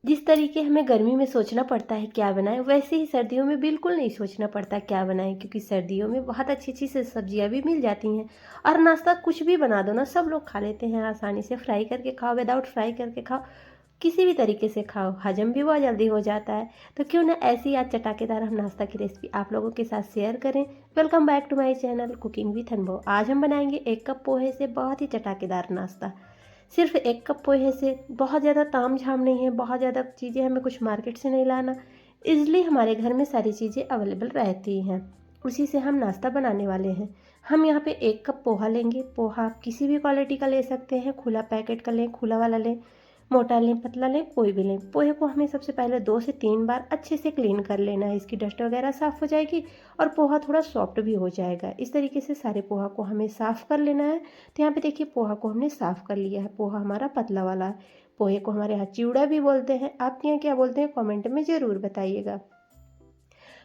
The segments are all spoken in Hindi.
जिस तरीके हमें गर्मी में सोचना पड़ता है क्या बनाएं, वैसे ही सर्दियों में बिल्कुल नहीं सोचना पड़ता क्या बनाएं, क्योंकि सर्दियों में बहुत अच्छी अच्छी से सब्जियां भी मिल जाती हैं। और नाश्ता कुछ भी बना दो ना, सब लोग खा लेते हैं आसानी से। फ्राई करके खाओ, विदाउट फ्राई करके खाओ, किसी भी तरीके से खाओ, हजम भी बहुत जल्दी हो जाता है। तो क्यों ना ऐसी आज चटाकेदार हम नाश्ता की रेसिपी आप लोगों के साथ शेयर करें। Welcome back to my channel cooking with Anubhav. आज हम बनाएंगे 1 कप पोहे से बहुत ही चटाकेदार नाश्ता। सिर्फ 1 कप पोहे से बहुत ज़्यादा ताम झाम नहीं है, बहुत ज़्यादा चीज़ें हमें कुछ मार्केट से नहीं लाना, इजली हमारे घर में सारी चीज़ें अवेलेबल रहती हैं। उसी से हम नाश्ता बनाने वाले हैं। हम यहाँ पे 1 कप पोहा लेंगे। पोहा आप किसी भी क्वालिटी का ले सकते हैं, खुला पैकेट का लें, खुला वाला लें, मोटा लें, पतला लें, कोई भी लें। पोहे को हमें सबसे पहले 2 से 3 बार अच्छे से क्लीन कर लेना है, इसकी डस्ट वगैरह साफ़ हो जाएगी और पोहा थोड़ा सॉफ्ट भी हो जाएगा। इस तरीके से सारे पोहा को हमें साफ़ कर लेना है। तो यहाँ पे देखिए पोहा को हमने साफ़ कर लिया है। पोहा हमारा पतला वाला है। पोहे को हमारे यहाँ चिवड़ा भी बोलते हैं, आपके यहाँ क्या बोलते हैं कमेंट में ज़रूर बताइएगा।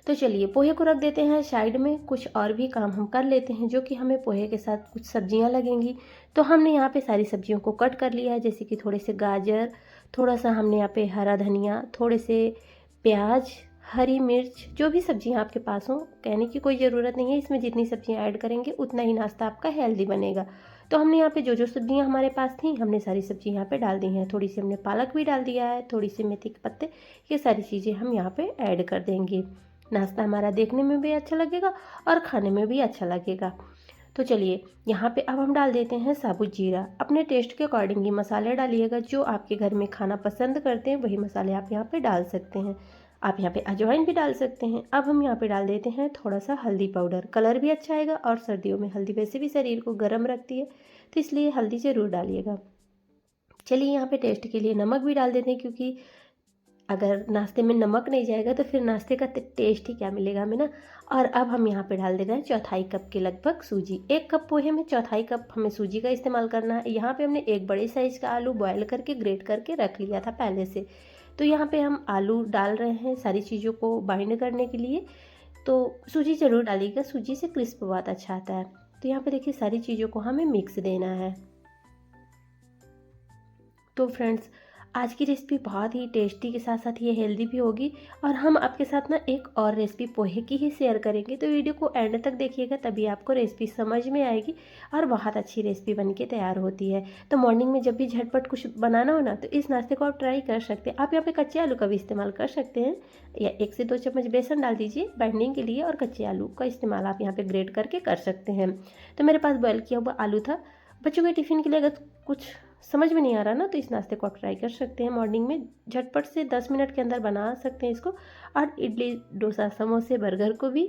तो चलिए पोहे को रख देते हैं साइड में। कुछ और भी काम हम कर लेते हैं, जो कि हमें पोहे के साथ कुछ सब्जियां लगेंगी। तो हमने यहाँ पे सारी सब्जियों को कट कर लिया है, जैसे कि थोड़े से गाजर, थोड़ा सा हमने यहाँ पे हरा धनिया, थोड़े से प्याज, हरी मिर्च, जो भी सब्जियां आपके पास हों। कहने की कोई ज़रूरत नहीं है, इसमें जितनी सब्जियां ऐड करेंगे उतना ही नाश्ता आपका हेल्दी बनेगा। तो हमने यहाँ पे जो जो सब्जियां हमारे पास थी, हमने सारी सब्जी यहाँ पे डाल दी हैं। थोड़ी सी हमने पालक भी डाल दिया है, थोड़ी सी मेथी के पत्ते, ये सारी चीज़ें हम यहाँ पे ऐड कर देंगे। नाश्ता हमारा देखने में भी अच्छा लगेगा और खाने में भी अच्छा लगेगा। तो चलिए यहाँ पे अब हम डाल देते हैं साबुत जीरा। अपने टेस्ट के अकॉर्डिंग ही मसाले डालिएगा, जो आपके घर में खाना पसंद करते हैं वही मसाले आप यहाँ पे डाल सकते हैं। आप यहाँ पे अजवाइन भी डाल सकते हैं। अब हम यहाँ पे डाल देते हैं थोड़ा सा हल्दी पाउडर, कलर भी अच्छा आएगा और सर्दियों में हल्दी वैसे भी शरीर को गर्म रखती है, तो इसलिए हल्दी ज़रूर डालिएगा। चलिए यहाँ पे टेस्ट के लिए नमक भी डाल देते हैं, क्योंकि अगर नाश्ते में नमक नहीं जाएगा तो फिर नाश्ते का टेस्ट ही क्या मिलेगा हमें ना। और अब हम यहाँ पे डाल दे रहे हैं 1/4 कप के लगभग सूजी। 1 कप पोहे में 1/4 कप हमें सूजी का इस्तेमाल करना है। यहाँ पे हमने एक बड़े साइज़ का आलू बॉयल करके ग्रेट करके रख लिया था पहले से। तो यहाँ पे हम आलू डाल रहे हैं सारी चीज़ों को बाइंड करने के लिए। तो सूजी ज़रूर डालिएगा, सूजी से क्रिस्प बहुत अच्छा आता है। तो यहाँ पे देखिए सारी चीज़ों को हमें मिक्स देना है। तो फ्रेंड्स, आज की रेसिपी बहुत ही टेस्टी के साथ साथ ये हेल्दी भी होगी। और हम आपके साथ ना एक और रेसिपी पोहे की ही शेयर करेंगे, तो वीडियो को एंड तक देखिएगा, तभी आपको रेसिपी समझ में आएगी और बहुत अच्छी रेसिपी बन के तैयार होती है। तो मॉर्निंग में जब भी झटपट कुछ बनाना हो ना, तो इस नाश्ते को आप ट्राई कर सकते हैं। आप यहाँ पे कच्चे आलू का भी इस्तेमाल कर सकते हैं, या 1 से 2 चम्मच बेसन डाल दीजिए बाइंडिंग के लिए, और कच्चे आलू का इस्तेमाल आप यहाँ पे ग्रेट करके कर सकते हैं। तो मेरे पास बॉयल किया हुआ आलू था। बच्चों के टिफ़िन के लिए अगर कुछ समझ में नहीं आ रहा ना, तो इस नाश्ते को आप ट्राई कर सकते हैं। मॉर्निंग में झटपट से 10 मिनट के अंदर बना सकते हैं इसको। और इडली, डोसा, समोसे, बर्गर को भी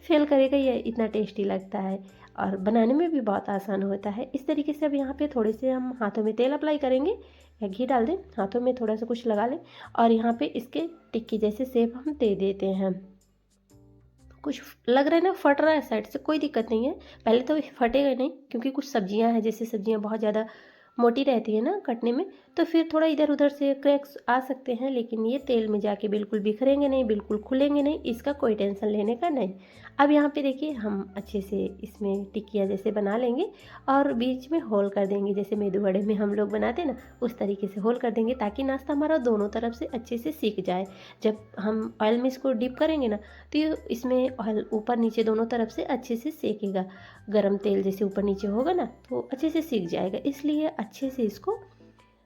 फेल करेगा, ये इतना टेस्टी लगता है और बनाने में भी बहुत आसान होता है। इस तरीके से अब यहाँ पे थोड़े से हम हाथों में तेल अप्लाई करेंगे या घी डाल दें, हाथों में थोड़ा सा कुछ लगा लें और यहाँ पे इसके टिक्की जैसे शेप हम दे देते हैं। कुछ लग रहा है ना फट रहा है साइड से, कोई दिक्कत नहीं है, पहले तो फटेगा नहीं, क्योंकि कुछ सब्जियां हैं, जैसे सब्जियां बहुत ज़्यादा मोटी रहती है ना कटने में, तो फिर थोड़ा इधर उधर से क्रैक्स आ सकते हैं। लेकिन ये तेल में जाके बिल्कुल बिखरेंगे नहीं, बिल्कुल खुलेंगे नहीं, इसका कोई टेंशन लेने का नहीं। अब यहाँ पे देखिए हम अच्छे से इसमें टिक्कियाँ जैसे बना लेंगे और बीच में होल कर देंगे, जैसे मेदू वड़े में हम लोग बनाते हैं ना, उस तरीके से होल कर देंगे, ताकि नाश्ता हमारा दोनों तरफ से अच्छे से सीख जाए। जब हम ऑयल में इसको डिप करेंगे ना, तो ये इसमें ऑयल ऊपर नीचे दोनों तरफ से अच्छे से सेकेगा। गरम तेल जैसे ऊपर नीचे होगा ना, तो अच्छे से सीख जाएगा। इसलिए अच्छे से इसको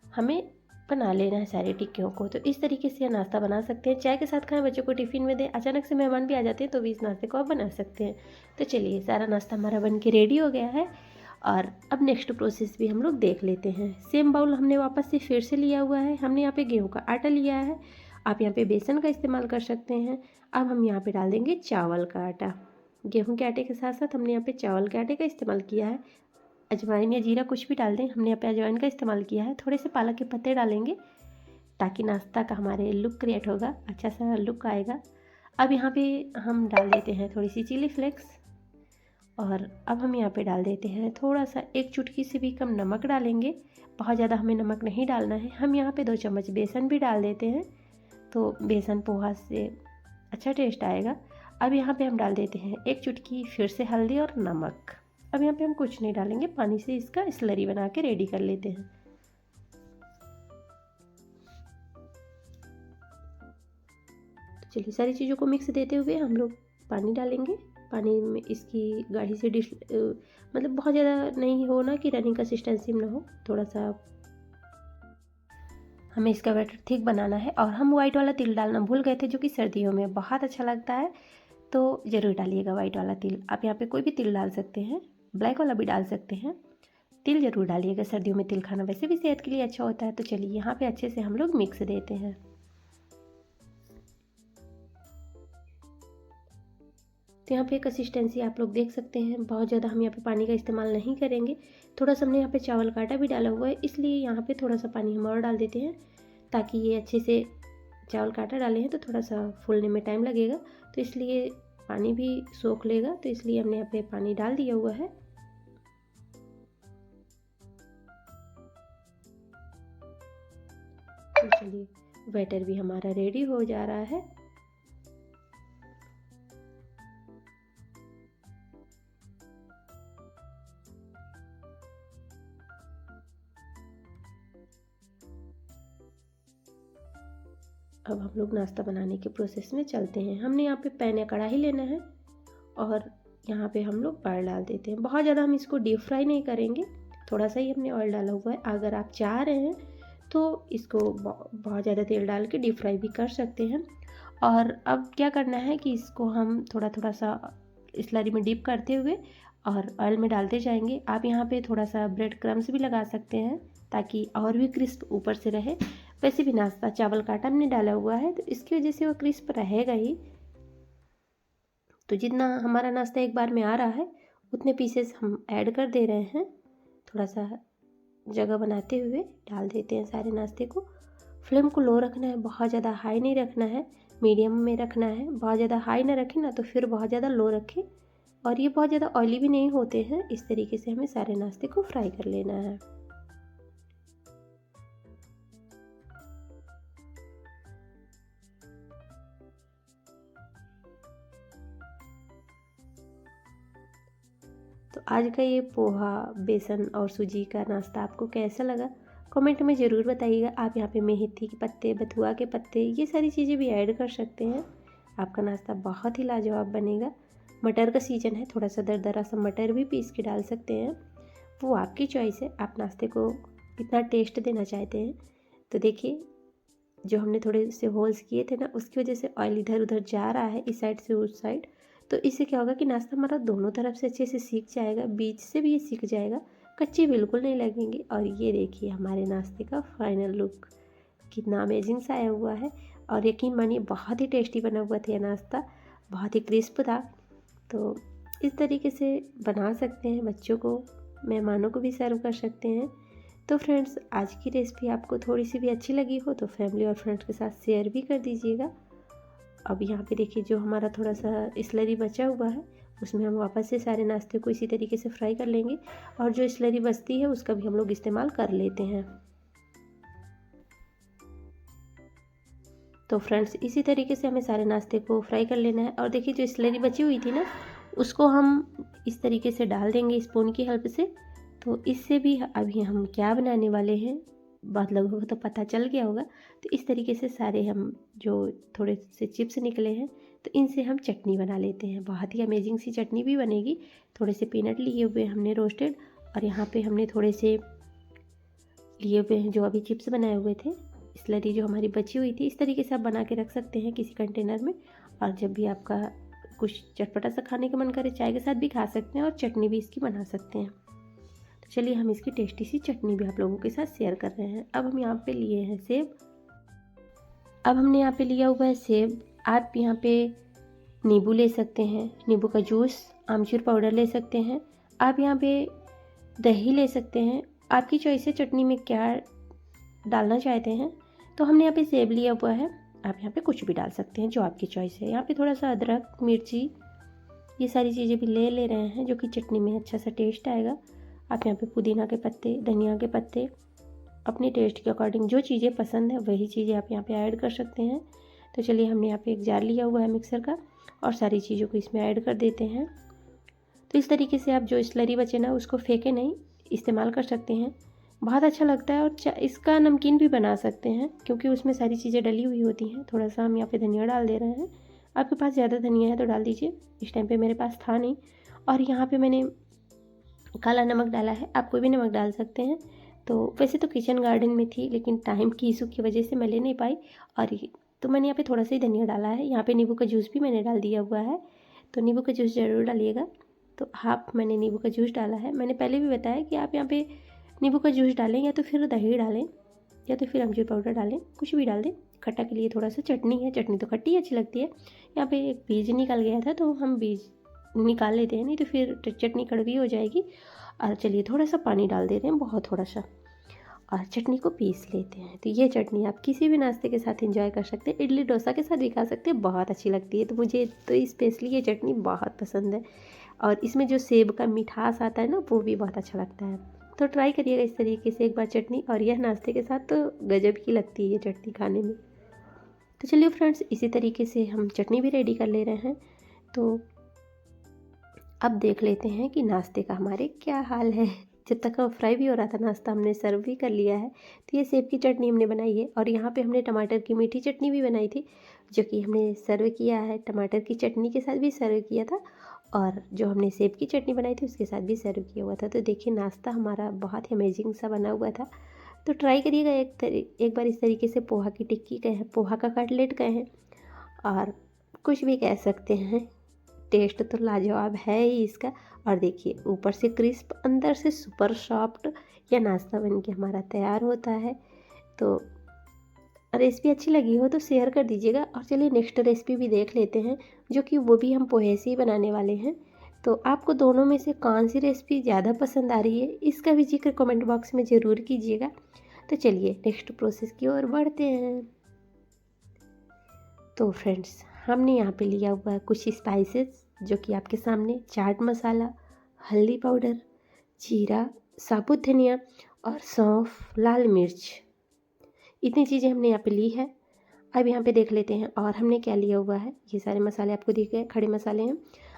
हमें बना लेना है सारी टिक्कियों को। तो इस तरीके से नाश्ता बना सकते हैं, चाय के साथ खाएं, बच्चों को टिफ़िन में दें, अचानक से मेहमान भी आ जाते हैं तो भी इस नाश्ते को आप बना सकते हैं। तो चलिए सारा नाश्ता हमारा बन के रेडी हो गया है। और अब नेक्स्ट प्रोसेस भी हम लोग देख लेते हैं। सेम बाउल हमने वापस से फिर से लिया हुआ है। हमने यहाँ पे गेहूँ का आटा लिया है, आप यहाँ पे बेसन का इस्तेमाल कर सकते हैं। अब हम यहाँ पे डाल देंगे चावल का आटा। गेहूं के आटे के साथ साथ हमने यहाँ पे चावल के आटे का इस्तेमाल किया है। अजवाइन या जीरा कुछ भी डाल दें, हमने यहाँ पे अजवाइन का इस्तेमाल किया है। थोड़े से पालक के पत्ते डालेंगे, ताकि नाश्ता का हमारे लुक क्रिएट होगा, अच्छा सा लुक आएगा। अब यहाँ पे हम डाल देते हैं थोड़ी सी चिली फ्लेक्स, और अब हम यहाँ पे डाल देते हैं थोड़ा सा, 1 चुटकी से भी कम नमक डालेंगे। बहुत ज़्यादा हमें नमक नहीं डालना है। हम यहाँ पे 2 चम्मच बेसन भी डाल देते हैं, तो बेसन पोहा से अच्छा टेस्ट आएगा। अब यहाँ पे हम डाल देते हैं 1 चुटकी फिर से हल्दी और नमक। अब यहाँ पे हम कुछ नहीं डालेंगे, पानी से इसका स्लरी बना के रेडी कर लेते हैं। चलिए सारी चीज़ों को मिक्स देते हुए हम लोग पानी डालेंगे। पानी में इसकी गाढ़ी से डिश मतलब बहुत ज़्यादा नहीं हो ना कि रनिंग कंसिस्टेंसी में ना हो, थोड़ा सा हमें इसका बैटर थिक बनाना है। और हम वाइट वाला तिल डालना भूल गए थे, जो कि सर्दियों में बहुत अच्छा लगता है, तो ज़रूर डालिएगा वाइट वाला तिल। आप यहाँ पे कोई भी तिल डाल सकते हैं, ब्लैक वाला भी डाल सकते हैं, तिल ज़रूर डालिएगा। सर्दियों में तिल खाना वैसे भी सेहत के लिए अच्छा होता है। तो चलिए यहाँ पे अच्छे से हम लोग मिक्स देते हैं। तो यहाँ पे कंसिस्टेंसी आप लोग देख सकते हैं, बहुत ज़्यादा हम यहाँ पे पानी का इस्तेमाल नहीं करेंगे। थोड़ा सा हमने यहाँ पे चावल का आटा भी डाला हुआ है, इसलिए यहाँ पे थोड़ा सा पानी हम और डाल देते हैं, ताकि ये अच्छे से चावल का आटा डाले हैं तो थोड़ा सा फूलने में टाइम लगेगा, तो इसलिए पानी भी सोख लेगा, तो इसलिए हमने यहाँ पे पानी डाल दिया हुआ है। तो चलिए बैटर भी हमारा रेडी हो जा रहा है। अब हम लोग नाश्ता बनाने के प्रोसेस में चलते हैं। हमने यहाँ पे पैन या कढ़ाई लेना है और यहाँ पे हम लोग ऑयल डाल देते हैं। बहुत ज़्यादा हम इसको डीप फ्राई नहीं करेंगे, थोड़ा सा ही हमने ऑयल डाला हुआ है। अगर आप चाह रहे हैं तो इसको बहुत ज़्यादा तेल डाल के डीप फ्राई भी कर सकते हैं। और अब क्या करना है कि इसको हम थोड़ा थोड़ा सा स्लरी में डिप करते हुए और ऑयल में डालते जाएंगे। आप यहाँ पे थोड़ा सा ब्रेड क्रम्स भी लगा सकते हैं, ताकि और भी क्रिस्प ऊपर से रहे। वैसे भी नाश्ता चावल का आटा हमने डाला हुआ है, तो इसकी वजह से वो क्रिस्प रहेगा ही। तो जितना हमारा नाश्ता एक बार में आ रहा है, उतने पीसेस हम ऐड कर दे रहे हैं। थोड़ा सा जगह बनाते हुए डाल देते हैं सारे नाश्ते को। फ्लेम को लो रखना है, बहुत ज़्यादा हाई नहीं रखना है, मीडियम में रखना है। बहुत ज़्यादा हाई ना रखें ना तो फिर बहुत ज़्यादा लो रखें। और ये बहुत ज़्यादा ऑयली भी नहीं होते हैं। इस तरीके से हमें सारे नाश्ते को फ्राई कर लेना है। तो आज का ये पोहा, बेसन और सूजी का नाश्ता आपको कैसा लगा, कमेंट में ज़रूर बताइएगा। आप यहाँ पे मेथी के पत्ते, बथुआ के पत्ते, ये सारी चीज़ें भी ऐड कर सकते हैं। आपका नाश्ता बहुत ही लाजवाब बनेगा। मटर का सीज़न है, थोड़ा सा दरदरा सा मटर भी पीस के डाल सकते हैं, वो आपकी चॉइस है। आप नाश्ते को कितना टेस्ट देना चाहते हैं। तो देखिए, जो हमने थोड़े से होल्स किए थे ना, उसकी वजह से ऑयल इधर उधर जा रहा है, इस साइड से उस साइड। तो इससे क्या होगा कि नाश्ता हमारा दोनों तरफ से अच्छे से सीख जाएगा, बीच से भी ये सीख जाएगा, कच्चे बिल्कुल नहीं लगेंगे। और ये देखिए हमारे नाश्ते का फाइनल लुक कितना अमेजिंग सा आया हुआ है। और यकीन मानिए बहुत ही टेस्टी बना हुआ था यह नाश्ता, बहुत ही क्रिस्प था। तो इस तरीके से बना सकते हैं, बच्चों को, मेहमानों को भी सर्व कर सकते हैं। तो फ्रेंड्स, आज की रेसिपी आपको थोड़ी सी भी अच्छी लगी हो तो फैमिली और फ्रेंड्स के साथ शेयर भी कर दीजिएगा। अब यहाँ पे देखिए, जो हमारा थोड़ा सा स्लरी बचा हुआ है, उसमें हम वापस से सारे नाश्ते को इसी तरीके से फ्राई कर लेंगे। और जो स्लरी बचती है उसका भी हम लोग इस्तेमाल कर लेते हैं। तो फ्रेंड्स, इसी तरीके से हमें सारे नाश्ते को फ्राई कर लेना है। और देखिए, जो स्लरी बची हुई थी ना, उसको हम इस तरीके से डाल देंगे स्पून की हेल्प से। तो इससे भी अभी हम क्या बनाने वाले हैं बहुत लोगों को तो पता चल गया होगा। तो इस तरीके से सारे हम जो थोड़े से चिप्स निकले हैं, तो इनसे हम चटनी बना लेते हैं। बहुत ही अमेजिंग सी चटनी भी बनेगी। थोड़े से पीनट लिए हुए हमने रोस्टेड, और यहाँ पे हमने थोड़े से लिए हुए हैं जो अभी चिप्स बनाए हुए थे, स्लरी जो हमारी बची हुई थी। इस तरीके से आप बना के रख सकते हैं किसी कंटेनर में। और जब भी आपका कुछ चटपटा सा खाने का मन करे, चाय के साथ भी खा सकते हैं और चटनी भी इसकी बना सकते हैं। तो चलिए हम इसकी टेस्टी सी चटनी भी आप लोगों के साथ शेयर कर रहे हैं। अब हम यहाँ पे लिए हैं सेब। अब हमने यहाँ पे लिया हुआ है सेब। आप यहाँ पे नींबू ले सकते हैं, नींबू का जूस, आमचूर पाउडर ले सकते हैं। आप यहाँ पे दही ले सकते हैं, आपकी चॉइस है चटनी में क्या डालना चाहते हैं। तो हमने यहाँ पे सेब लिया हुआ है, आप यहाँ पे कुछ भी डाल सकते हैं जो आपकी चॉइस है। यहाँ पे थोड़ा सा अदरक, मिर्ची, ये सारी चीज़ें भी ले रहे हैं, जो कि चटनी में अच्छा सा टेस्ट आएगा। आप यहाँ पे पुदीना के पत्ते, धनिया के पत्ते, अपने टेस्ट के अकॉर्डिंग जो चीज़ें पसंद है वही चीज़ें आप यहाँ पे ऐड कर सकते हैं। तो चलिए, हमने यहाँ पे एक जार लिया हुआ है मिक्सर का, और सारी चीज़ों को इसमें ऐड कर देते हैं। तो इस तरीके से आप जो स्लरी बचे ना, उसको फेंके नहीं, इस्तेमाल कर सकते हैं। बहुत अच्छा लगता है। और इसका नमकीन भी बना सकते हैं क्योंकि उसमें सारी चीज़ें डली हुई होती हैं। थोड़ा सा हम यहाँ पे धनिया डाल दे रहे हैं, आपके पास ज़्यादा धनिया है तो डाल दीजिए, इस टाइम पे मेरे पास था नहीं। और यहाँ पे मैंने काला नमक डाला है, आप कोई भी नमक डाल सकते हैं। तो वैसे तो किचन गार्डन में थी लेकिन टाइम की इशू की वजह से मैं ले नहीं पाई। और तो मैंने यहाँ पे थोड़ा सा ही धनिया डाला है। यहाँ पे नींबू का जूस भी मैंने डाल दिया हुआ है, तो नींबू का जूस ज़रूर डालिएगा। तो हाफ मैंने नींबू का जूस डाला है। मैंने पहले भी बताया कि आप यहाँ पे नींबू का जूस डालें या तो फिर दही डालें या तो फिर अमचूर पाउडर डालें, कुछ भी डाल दें। खट्टा के लिए थोड़ा सा चटनी है, चटनी तो खट्टी अच्छी लगती है। यहाँ पे एक बीज निकल गया था तो हम बीज निकाल लेते हैं, नहीं तो फिर चटनी कड़वी हो जाएगी। और चलिए थोड़ा सा पानी डाल दे रहे हैं, बहुत थोड़ा सा, और चटनी को पीस लेते हैं। तो ये चटनी आप किसी भी नाश्ते के साथ एंजॉय कर सकते हैं, इडली डोसा के साथ भी खा सकते हैं, बहुत अच्छी लगती है। तो मुझे तो स्पेशली ये चटनी बहुत पसंद है। और इसमें जो सेब का मिठास आता है ना, वो भी बहुत अच्छा लगता है। तो ट्राई करिएगा इस तरीके से एक बार चटनी, और यह नाश्ते के साथ तो गजब की लगती है ये चटनी खाने में। तो चलिए फ्रेंड्स, इसी तरीके से हम चटनी भी रेडी कर ले रहे हैं। तो अब देख लेते हैं कि नाश्ते का हमारे क्या हाल है। जब तक फ्राई भी हो रहा था नाश्ता हमने सर्व भी कर लिया है। तो ये सेब की चटनी हमने बनाई है, और यहाँ पे हमने टमाटर की मीठी चटनी भी बनाई थी, जो कि हमने सर्व किया है। टमाटर की चटनी के साथ भी सर्व किया था, और जो हमने सेब की चटनी बनाई थी उसके साथ भी सर्व किया हुआ था। तो देखिए नाश्ता हमारा बहुत ही अमेजिंग सा बना हुआ था। तो ट्राई करिएगा एक बार इस तरीके से। पोहा की टिक्की कहें, पोहा का कटलेट कहें, और कुछ भी कह सकते हैं, टेस्ट तो लाजवाब है ही इसका। और देखिए ऊपर से क्रिस्प, अंदर से सुपर सॉफ्ट, यह नाश्ता बन के हमारा तैयार होता है। तो रेसिपी अच्छी लगी हो तो शेयर कर दीजिएगा। और चलिए नेक्स्ट रेसिपी भी देख लेते हैं, जो कि वो भी हम पोहे से ही बनाने वाले हैं। तो आपको दोनों में से कौन सी रेसिपी ज़्यादा पसंद आ रही है, इसका भी जिक्र कमेंट बॉक्स में ज़रूर कीजिएगा। तो चलिए नेक्स्ट प्रोसेस की ओर बढ़ते हैं। तो फ्रेंड्स, हमने यहाँ पे लिया हुआ है कुछ स्पाइसेस, जो कि आपके सामने चाट मसाला, हल्दी पाउडर, जीरा, साबुत धनिया और सौंफ, लाल मिर्च, इतनी चीज़ें हमने यहाँ पे ली है। अब यहाँ पे देख लेते हैं और हमने क्या लिया हुआ है। ये सारे मसाले आपको दिख गए, खड़े मसाले हैं।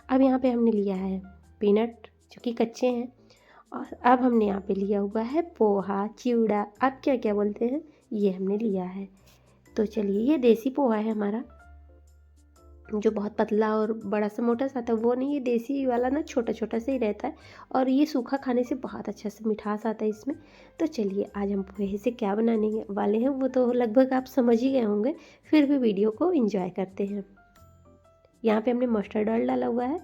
अब यहाँ पे हमने लिया है पीनट, जो कि कच्चे हैं। और अब हमने यहाँ पे लिया हुआ है पोहा, चिवड़ा, आप क्या क्या बोलते हैं, ये हमने लिया है। तो चलिए, ये देसी पोहा है हमारा, जो बहुत पतला और बड़ा सा मोटा सा आता है वो नहीं, ये देसी वाला ना छोटा छोटा सा ही रहता है। और ये सूखा खाने से बहुत अच्छा सा मिठास आता है इसमें। तो चलिए आज हम पोहे से क्या बनाने वाले हैं वो तो लगभग आप समझ ही गए होंगे, फिर भी वीडियो को एंजॉय करते हैं। यहाँ पे हमने मस्टर्ड ऑयल डाला हुआ है।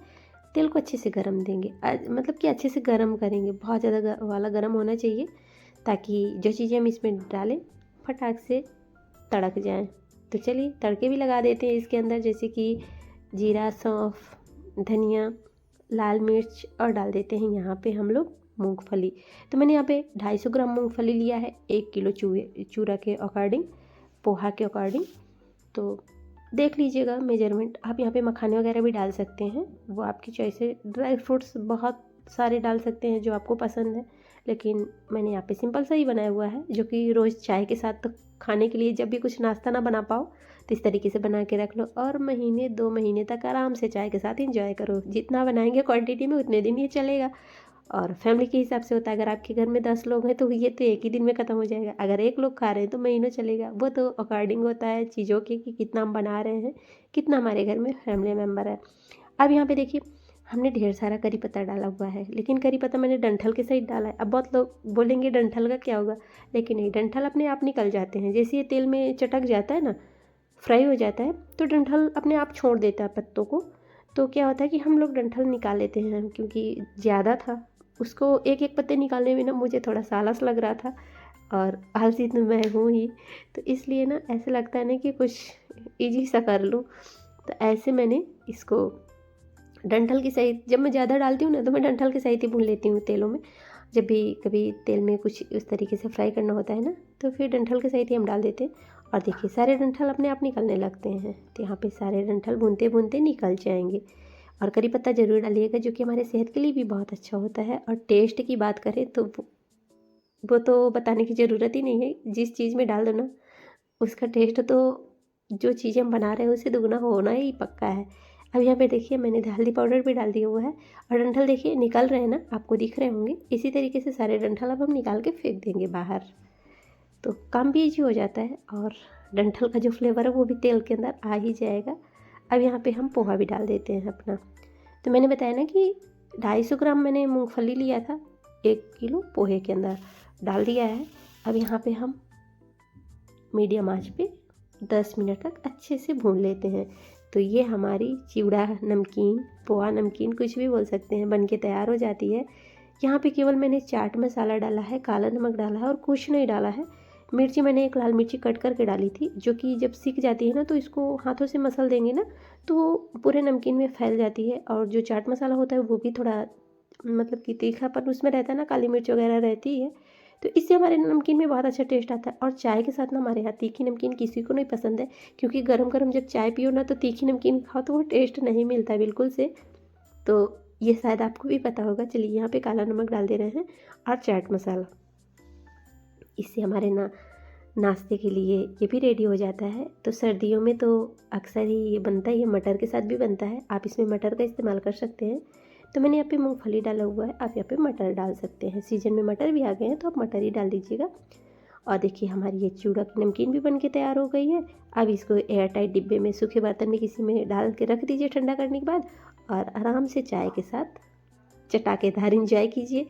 तेल को अच्छे से गर्म देंगे, मतलब कि अच्छे से गर्म करेंगे, बहुत ज़्यादा वाला गर्म होना चाहिए, ताकि जो चीज़ें हम इसमें डालें फटाक से तड़क जाएँ। तो चलिए तड़के भी लगा देते हैं इसके अंदर, जैसे कि जीरा, सौंफ, धनिया, लाल मिर्च, और डाल देते हैं यहाँ पे हम लोग मूंगफली। तो मैंने यहाँ पे 250 ग्राम मूंगफली लिया है, 1 किलो चूरा के अकॉर्डिंग, पोहा के अकॉर्डिंग। तो देख लीजिएगा मेजरमेंट। आप यहाँ पे मखाने वगैरह भी डाल सकते हैं, वो आपकी चॉइस है। ड्राई फ्रूट्स बहुत सारे डाल सकते हैं जो आपको पसंद है, लेकिन मैंने यहाँ पे सिंपल सा ही बनाया हुआ है, जो कि रोज़ चाय के साथ तो खाने के लिए, जब भी कुछ नाश्ता ना बना पाओ तो इस तरीके से बना के रख लो, और महीने 2 महीने तक आराम से चाय के साथ एंजॉय करो। जितना बनाएंगे क्वांटिटी में उतने दिन ये चलेगा। और फैमिली के हिसाब से होता है, अगर आपके घर में 10 लोग हैं तो ये तो एक ही दिन में ख़त्म हो जाएगा। अगर 1 लोग खा रहे हैं तो महीनों चलेगा। वो तो अकॉर्डिंग होता है चीज़ों के कि कितना हम बना रहे हैं, कितना हमारे घर में फैमिली मेम्बर है। अब यहाँ पे देखिए हमने ढेर सारा करी पत्ता डाला हुआ है, लेकिन करी पत्ता मैंने डंठल के साइड डाला है। अब बहुत लोग बोलेंगे डंठल का क्या होगा, लेकिन नहीं, डंठल अपने आप निकल जाते हैं। जैसे ये तेल में चटक जाता है ना, फ्राई हो जाता है, तो डंठल अपने आप छोड़ देता है पत्तों को। तो क्या होता है कि हम लोग डंठल निकाल लेते हैं, क्योंकि ज़्यादा था, उसको एक एक पत्ते निकालने में ना मुझे थोड़ा सा आलस लग रहा था, और आलसी तो मैं हूँ ही, तो इसलिए ना ऐसा लगता है ना कि कुछ ईजी सा कर लूँ। तो ऐसे मैंने इसको डंठल की सही, जब मैं ज़्यादा डालती हूँ ना तो मैं डंठल की सहित ही भून लेती हूँ तेलों में। जब भी कभी तेल में कुछ इस तरीके से फ्राई करना होता है ना, तो फिर डंठल के सहित ही हम डाल देते हैं। और देखिए सारे डंठल अपने आप निकलने लगते हैं। तो यहाँ पे सारे डंठल भूनते भूनते निकल जाएंगे। और करी पत्ता ज़रूर डालिएगा, जो कि हमारे सेहत के लिए भी बहुत अच्छा होता है। और टेस्ट की बात करें तो वो तो बताने की ज़रूरत ही नहीं है, जिस चीज़ में डाल दो ना उसका टेस्ट तो जो चीज़ें हम बना रहे हैं उससे दुगना होना ही पक्का है। अब यहाँ पे देखिए मैंने हल्दी पाउडर भी डाल दिया हुआ है और डंठल देखिए निकल रहे हैं ना, आपको दिख रहे होंगे। इसी तरीके से सारे डंठल अब हम निकाल के फेंक देंगे बाहर, तो काम भी ईजी हो जाता है और डंठल का जो फ्लेवर है वो भी तेल के अंदर आ ही जाएगा। अब यहाँ पे हम पोहा भी डाल देते हैं अपना। तो मैंने बताया ना कि 250 ग्राम मैंने मूंगफली लिया था, 1 किलो पोहे के अंदर डाल दिया है। अब यहाँ पे हम मीडियम आंच पे 10 मिनट तक अच्छे से भून लेते हैं। तो ये हमारी चिवड़ा नमकीन, पोहा नमकीन, कुछ भी बोल सकते हैं, बन के तैयार हो जाती है। यहाँ पे केवल मैंने चाट मसाला डाला है, काला नमक डाला है और कुछ नहीं डाला है। मिर्ची मैंने एक लाल मिर्ची कट करके डाली थी, जो कि जब सीख जाती है ना तो इसको हाथों से मसल देंगे ना तो पूरे नमकीन में फैल जाती है। और जो चाट मसाला होता है वो भी थोड़ा मतलब कि तीखापन उसमें रहता है ना, काली मिर्च वगैरह रहती है, तो इससे हमारे नमकीन में बहुत अच्छा टेस्ट आता है। और चाय के साथ ना हमारे यहाँ तीखी नमकीन किसी को नहीं पसंद है, क्योंकि गरम गरम जब चाय पियो ना तो तीखी नमकीन खाओ तो वो टेस्ट नहीं मिलता बिल्कुल से। तो ये शायद आपको भी पता होगा। चलिए यहाँ पे काला नमक डाल दे रहे हैं और चाट मसाला, इससे हमारे नाश्ते के लिए ये भी रेडी हो जाता है। तो सर्दियों में तो अक्सर ही ये बनता है, ये मटर के साथ भी बनता है, आप इसमें मटर का इस्तेमाल कर सकते हैं। तो मैंने यहाँ पे मूंगफली डाला हुआ है, आप यहाँ पे मटर डाल सकते हैं। सीजन में मटर भी आ गए हैं तो आप मटर ही डाल दीजिएगा। और देखिए हमारी ये चूड़ा की नमकीन भी बन के तैयार हो गई है। अब इसको एयर टाइट डिब्बे में, सूखे बर्तन में किसी में डाल के रख दीजिए ठंडा करने के बाद, और आराम से चाय के साथ चटाकेदार इंजॉय कीजिए।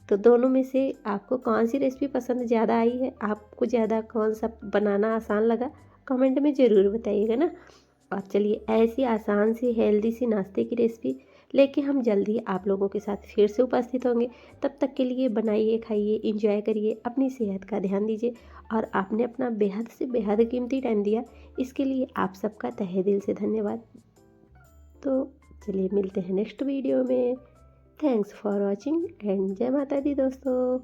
तो दोनों में से आपको कौन सी रेसिपी पसंद ज़्यादा आई है, आपको ज़्यादा कौन सा बनाना आसान लगा, कमेंट में ज़रूर बताइएगा ना। और चलिए ऐसी आसान सी हेल्दी सी नाश्ते की रेसिपी लेके हम जल्दी आप लोगों के साथ फिर से उपस्थित होंगे। तब तक के लिए बनाइए, खाइए, इंजॉय करिए, अपनी सेहत का ध्यान दीजिए। और आपने अपना बेहद से बेहद कीमती टाइम दिया, इसके लिए आप सबका तहे दिल से धन्यवाद। तो चलिए मिलते हैं नेक्स्ट वीडियो में। थैंक्स फॉर वॉचिंग एंड जय माता दी दोस्तों।